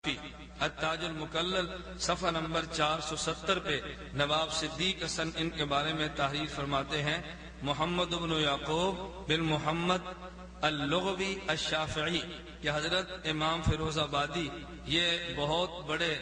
التاج المکلل صفحہ نمبر 470 پہ نواب صدیق حسن ان کے بارے میں تحریر فرماتے ہیں، محمد بن یعقوب بن محمد اللغوی الشافعی کہ حضرت امام فیروز آبادی یہ بہت بڑے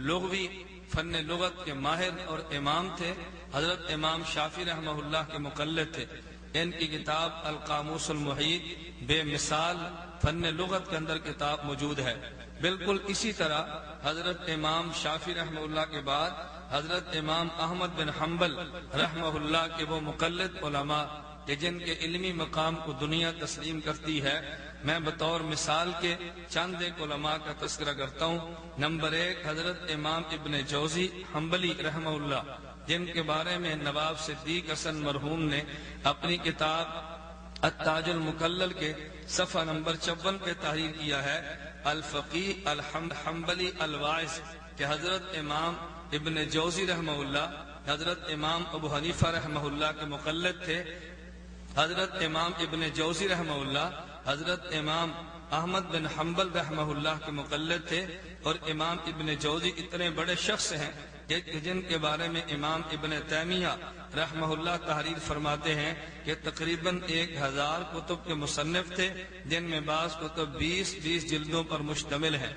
لغوی فن لغت کے ماہر اور امام تھے، حضرت امام شافعی رحمہ اللہ کے مقلد تھے۔ ان کی کتاب القاموس المحیط بے مثال فن لغت کے اندر کتاب موجود ہے۔ بالکل اسی طرح حضرت امام شافعی رحمہ اللہ کے بعد حضرت امام احمد بن حنبل رحمہ اللہ کے وہ مقلد علماء کہ جن کے علمی مقام کو دنیا تسلیم کرتی ہے، میں بطور مثال کے چند ایک علماء کا تذکرہ کرتا ہوں۔ نمبر 1 حضرت امام ابن جوزی حنبلی رحمہ اللہ، جن کے بارے میں نواب صدیق حسن مرحوم نے اپنی کتاب التاج المکلل کے صفحہ نمبر 54 پہ تحریر کیا ہے، الفقیہ الحنبلی الواعظ کہ حضرت امام ابن جوزی رحمہ اللہ حضرت امام ابو حنیفہ رحمہ اللہ کے مقلد تھے۔ حضرت امام ابن جوزی رحمہ اللہ حضرت امام احمد بن حنبل رحمہ اللہ کے مقلد تھے، اور امام ابن جوزی اتنے بڑے شخص ہیں کہ جن کے بارے میں امام ابن تیمیہ رحمہ اللہ تحریر فرماتے ہیں کہ تقریباً 1000 کتب کے مصنف تھے، جن میں بعض کتب 20 جلدوں پر مشتمل ہیں۔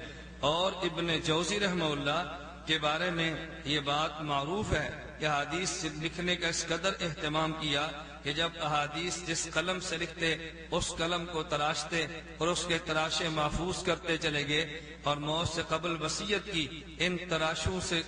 اور ابن جوزی رحمہ اللہ کے بارے میں یہ بات معروف ہے کہ احادیث لکھنے کا اس قدر اہتمام کیا کہ جب احادیث جس قلم سے لکھتے اس قلم کو تراشتے اور اس کے تراشے محفوظ کرتے چلے گئے، اور موت سے قبل وصیت کی ان تراشوں سے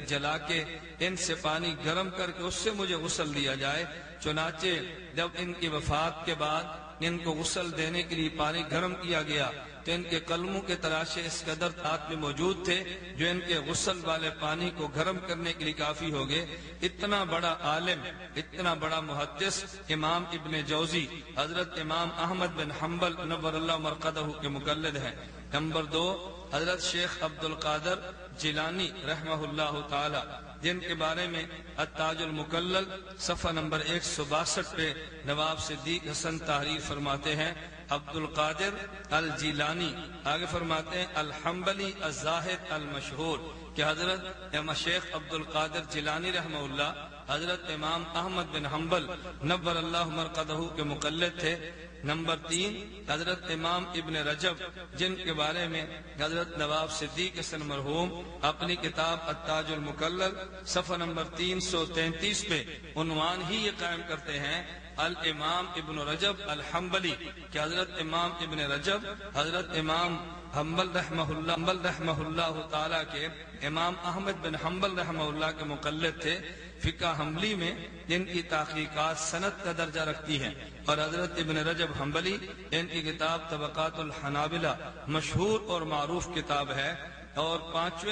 جلا کے ان سے پانی گرم کر کے اس سے مجھے غسل دیا جائے۔ چنانچہ جب ان کی وفات کے بعد ان کو غسل دینے کے لیے پانی گرم کیا گیا تو ان کے قلموں کے تراشے اس قدر ہاتھ میں موجود تھے جو ان کے غسل والے پانی کو گرم کرنے کے لیے کافی ہو گئے۔ اتنا بڑا عالم، اتنا بڑا محدث امام ابن جوزی حضرت امام احمد بن حنبل نور اللہ مرقدہ کے مقلد ہیں۔ نمبر 2 حضرت شیخ عبد القادر جیلانی رحمہ اللہ تعالی، جن کے بارے میں التاج المکلل صفحہ نمبر 162 پہ نواب صدیق حسن تحریر فرماتے ہیں، عبد القادر الجیلانی آگے فرماتے ہیں الحنبلی الزاہد المشہور کہ حضرت شیخ عبد القادر جیلانی رحمہ اللہ حضرت امام احمد بن حنبل نور اللہ مرقدہ کے مقلد تھے۔ نمبر 3 حضرت امام ابن رجب، جن کے بارے میں حضرت نواب صدیق حسن مرحوم اپنی کتاب التاج المکلل صفحہ نمبر 333 پہ عنوان ہی یہ قائم کرتے ہیں، الامام ابن رجب الحنبلی کہ حضرت امام ابن رجب حضرت امام حنبل رحمہ اللہ تعالیٰ کے امام احمد بن حنبل رحمہ اللہ کے مقلد تھے۔ فقہ حنبلی میں جن کی تحقیقات سند کا درجہ رکھتی ہیں، اور حضرت ابن رجب حنبلی ان کی کتاب طبقات الحنابلہ مشہور اور معروف کتاب ہے۔ اور 5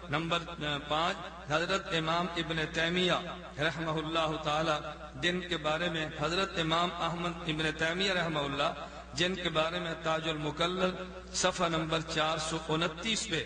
نمبر 5 حضرت امام ابن تیمیہ رحمہ اللہ تعالی، جن کے بارے میں حضرت امام احمد ابن تیمیہ رحمہ اللہ جن کے بارے میں تاج المکلل صفحہ نمبر 429 پہ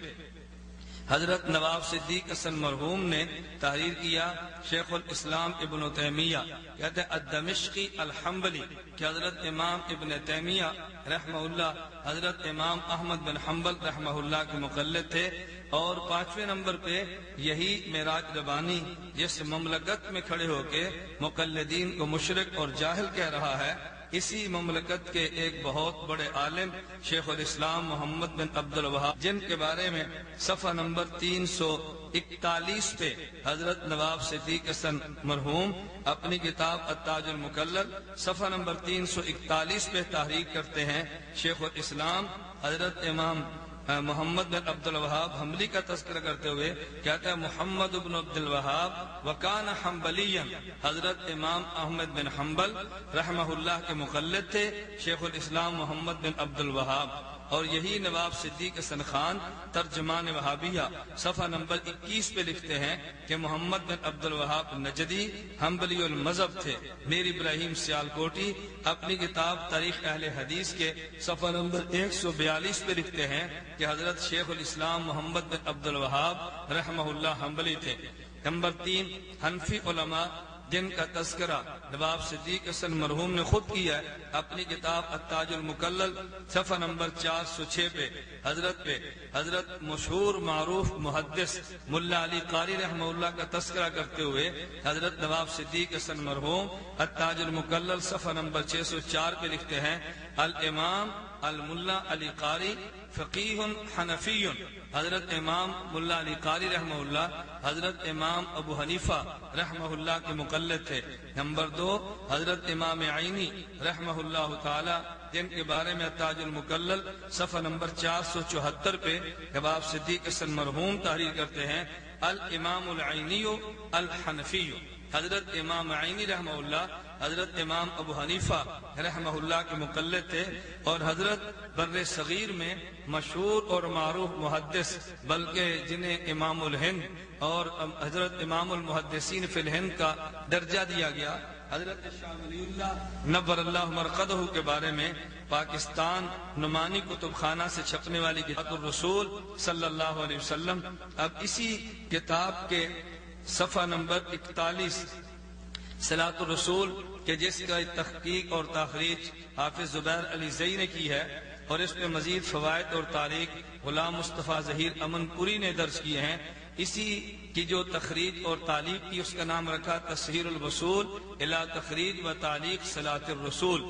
حضرت نواب صدیق حسن مرحوم نے تحریر کیا، شیخ الاسلام ابن تیمیہ کہتے ہیں الدمشقی الحنبلی کہ حضرت امام ابن تیمیہ رحمہ اللہ حضرت امام احمد بن حنبل رحمہ اللہ کے مقلد تھے۔ اور 5 نمبر پہ یہی معراج ربانی جس مملکت میں کھڑے ہو کے مقلدین کو مشرک اور جاہل کہہ رہا ہے، اسی مملکت کے ایک بہت بڑے عالم شیخ الاسلام محمد بن عبد الوہاب، جن کے بارے میں صفحہ نمبر 341 پہ حضرت نواب صدیق حسن مرحوم اپنی کتاب التاج المکلل صفحہ نمبر 341 پہ تحریر کرتے ہیں، شیخ الاسلام حضرت امام محمد بن عبد الوہاب حنبلی کا تذکرہ کرتے ہوئے کہتا ہے محمد بن عبد الوہاب وکان حنبلیا، حضرت امام احمد بن حنبل رحمہ اللہ کے مقلد تھے شیخ الاسلام محمد بن عبد الوہاب۔ اور یہی نواب صدیق حسن خان ترجمان وہابیہ صفحہ نمبر 21 پہ لکھتے ہیں کہ محمد بن عبد الوہاب نجدی حنبلی المذہب تھے۔ میر ابراہیم سیالکوٹی اپنی کتاب تاریخ اہل حدیث کے صفحہ نمبر 142 پہ لکھتے ہیں کہ حضرت شیخ الاسلام محمد بن عبد الوہاب رحمہ اللہ حنبلی تھے۔ نمبر 3 حنفی علماء جن کا تذکرہ نواب صدیق حسن مرحوم نے خود کیا ہے اپنی کتاب التاج المکلل صفحہ نمبر 406 پہ حضرت مشہور معروف محدث ملا علی قاری رحمہ اللہ کا تذکرہ کرتے ہوئے حضرت نواب صدیق حسن مرحوم التاج المکلل صفحہ نمبر 604 پہ لکھتے ہیں الامام الملا علی قاری فقیہ حنفی، حضرت امام ملا علی قاری رحمہ اللہ حضرت امام ابو حنیفہ رحمہ اللہ کے مقلد تھے۔ نمبر 2 حضرت امام عینی رحمہ اللہ تعالی، جن کے بارے میں تاج المکلل صفحہ نمبر 474 پہ نواب صدیق حسن مرحوم تحریر کرتے ہیں الامام العینی الحنفی، حضرت امام عینی رحمہ اللہ حضرت امام ابو حنیفہ رحمہ اللہ کے مقلد تھے، اور حضرت بر صغیر میں مشہور اور معروف محدث، بلکہ جنہیں امام الہند اور حضرت امام المحدثین فی الہند کا درجہ دیا گیا، حضرت شاہ ولی اللہ نور اللہ مرقدہ کے بارے میں پاکستان نعمانی کتب خانہ سے چھپنے والی کتاب الرسول صلی اللہ علیہ وسلم، اب اسی کتاب کے صفحہ نمبر 41 صلاۃ الرسول کہ جس کا تحقیق اور تخریج حافظ زبیر علی زئی نے کی ہے، اور اس میں مزید فوائد اور تاریخ غلام مصطفیٰ ظہیر امن پوری نے درج کیے ہیں۔ اسی کی جو تخریج اور تعلیق کی اس کا نام رکھا تصحیح الوصول الی تخریج و تعلیق صلاۃ الرسول،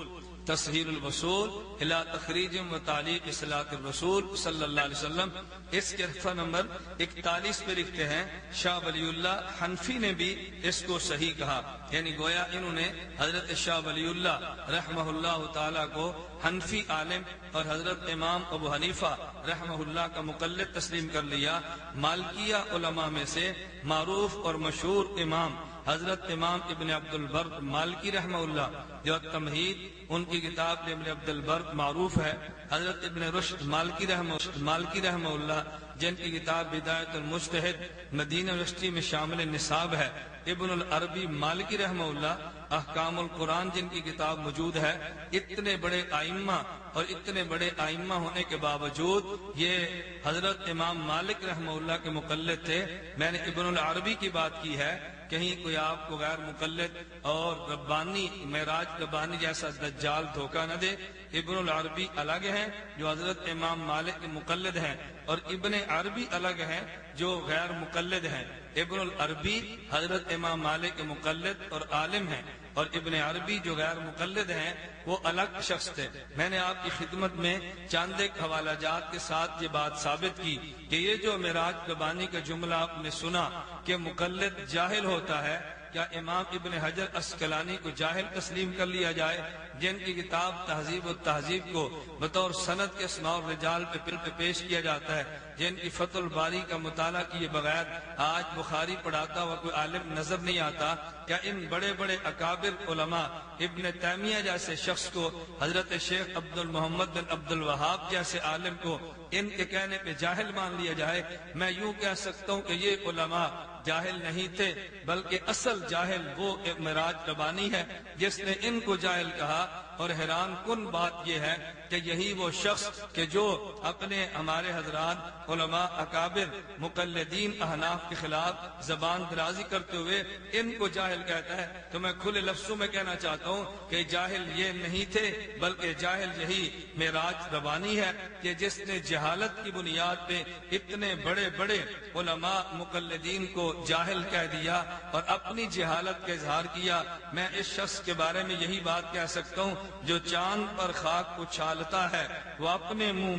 تصحیح الوصول الی تخریج و تعلیق صلاۃ الرسول صلی اللہ علیہ وسلم۔ اس کے صفحہ نمبر 41 پہ لکھتے ہیں شاہ ولی اللہ حنفی نے بھی اس کو صحیح کہا، یعنی گویا انہوں نے حضرت شاہ ولی اللہ رحمہ اللہ تعالی کو حنفی عالم اور حضرت امام ابو حنیفہ رحمہ اللہ کا مقلد تسلیم کر لیا۔ مالکیہ علماء میں سے معروف اور مشہور امام حضرت امام ابن عبد البر مالکی رحمہ اللہ، جو تمہید ان کی کتاب ابن عبد البر معروف ہے، حضرت ابن رشد مالکی رحمہ اللہ جن کی کتاب بدایت المجتہد مدینہ یونیورسٹی میں شامل نصاب ہے، ابن العربی مالکی رحمہ اللہ احکام القرآن جن کی کتاب موجود ہے۔ اتنے بڑے ائمہ اور اتنے بڑے ائمہ ہونے کے باوجود یہ حضرت امام مالک رحمہ اللہ کے مقلد تھے۔ میں نے ابن العربی کی بات کی ہے، کہیں کوئی آپ کو غیر مقلد اور ربانی معراج ربانی جیسا دجال دھوکہ نہ دے۔ ابن العربی الگ ہیں جو حضرت امام مالک کے مقلد ہیں، اور ابن عربی الگ ہیں جو غیر مقلد ہیں۔ ابن العربی حضرت امام مالک کے مقلد اور عالم ہیں، اور ابن عربی جو غیر مقلد ہیں وہ الگ شخص تھے۔ میں نے آپ کی خدمت میں چاند ایک حوالہ جات کے ساتھ یہ بات ثابت کی کہ یہ جو معراج ربانی کا جملہ آپ نے سنا کہ مقلد جاہل ہوتا ہے، کیا امام ابن حجر عسقلانی کو جاہل تسلیم کر لیا جائے، جن کی کتاب تہذیب و تہذیب کو بطور سند کے اسماء الرجال پہ پیش کیا جاتا ہے، جن کی فتح الباری کا مطالعہ کیے بغیر آج بخاری پڑھاتا ہوا کوئی عالم نظر نہیں آتا؟ کیا ان بڑے بڑے اکابر علماء ابن تیمیہ جیسے شخص کو، حضرت شیخ عبد المحمد بن عبد الوہاب جیسے عالم کو ان کے کہنے پہ جاہل مان لیا جائے؟ میں یوں کہہ سکتا ہوں کہ یہ علماء جاہل نہیں تھے، بلکہ اصل جاہل وہ معراج ربانی ہے جس نے ان کو جاہل کہا۔ اور حیران کن بات یہ ہے کہ یہی وہ شخص کہ جو اپنے ہمارے حضرات علماء اکابر مقلدین احناف کے خلاف زبان درازی کرتے ہوئے ان کو جاہل کہتا ہے، تو میں کھلے لفظوں میں کہنا چاہتا ہوں کہ جاہل یہ نہیں تھے، بلکہ جاہل یہی معراج ربانی ہے کہ جس نے جہالت کی بنیاد پہ اتنے بڑے بڑے علماء مقلدین کو جاہل کہہ دیا اور اپنی جہالت کا اظہار کیا۔ میں اس شخص کے بارے میں یہی بات کہہ سکتا ہوں، جو چاند پر خاک اچھالتا ہے وہ اپنے منہ